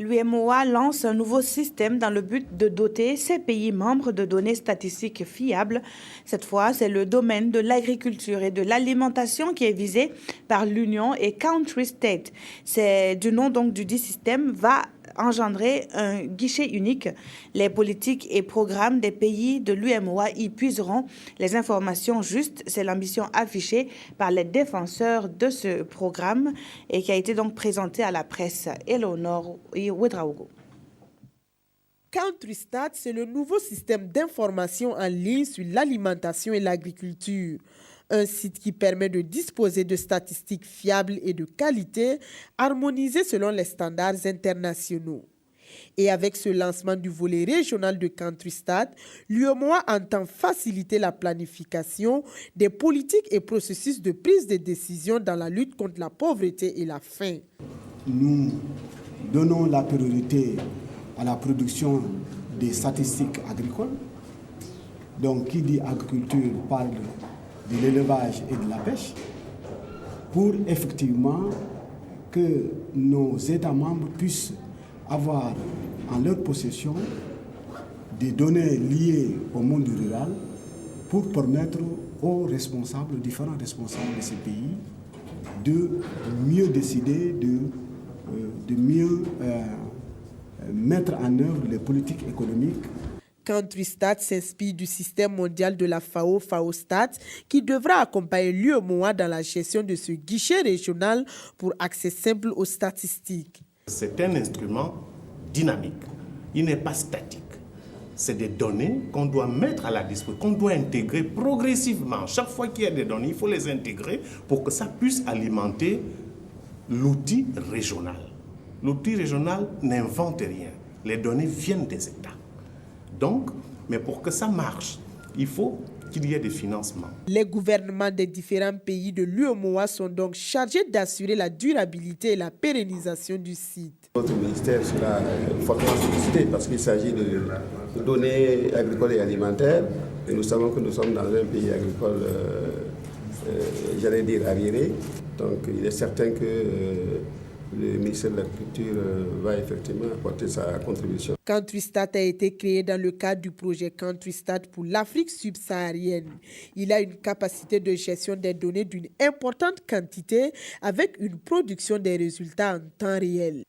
L'UEMOA lance un nouveau système dans le but de doter ses pays membres de données statistiques fiables. Cette fois, c'est le domaine de l'agriculture et de l'alimentation qui est visé par l'Union et Country State. C'est du nom donc du dit système va engendrer un guichet unique. Les politiques et programmes des pays de l'UEMOA y puiseront les informations justes. C'est l'ambition affichée par les défenseurs de ce programme et qui a été donc présenté à la presse. Eleonore Ouedraogo. CountryStat, c'est le nouveau système d'information en ligne sur l'alimentation et l'agriculture. Un site qui permet de disposer de statistiques fiables et de qualité, harmonisées selon les standards internationaux. Et avec ce lancement du volet régional de CountryStat, l'UEMOA entend faciliter la planification des politiques et processus de prise de décision dans la lutte contre la pauvreté et la faim. Nous donnons la priorité à la production des statistiques agricoles. Donc, qui dit agriculture parle de l'élevage et de la pêche, pour effectivement que nos États membres puissent avoir en leur possession des données liées au monde rural pour permettre aux responsables, aux différents responsables de ces pays, de mieux décider, de mieux mettre en œuvre les politiques économiques. CountryStat s'inspire du système mondial de la FAO, FAOStat, qui devra accompagner l'UEMOA dans la gestion de ce guichet régional pour accès simple aux statistiques. C'est un instrument dynamique, il n'est pas statique. C'est des données qu'on doit mettre à la disposition, qu'on doit intégrer progressivement. Chaque fois qu'il y a des données, il faut les intégrer pour que ça puisse alimenter l'outil régional. L'outil régional n'invente rien. Les données viennent des États. Donc, mais pour que ça marche, il faut qu'il y ait des financements. Les gouvernements des différents pays de l'UEMOA sont donc chargés d'assurer la durabilité et la pérennisation du site. Notre ministère sera fortement sollicité parce qu'il s'agit de données agricoles et alimentaires. Et nous savons que nous sommes dans un pays agricole, j'allais dire, arriéré. Donc il est certain que le ministère de l'Agriculture va effectivement apporter sa contribution. CountryStat a été créé dans le cadre du projet CountryStat pour l'Afrique subsaharienne. Il a une capacité de gestion des données d'une importante quantité avec une production des résultats en temps réel.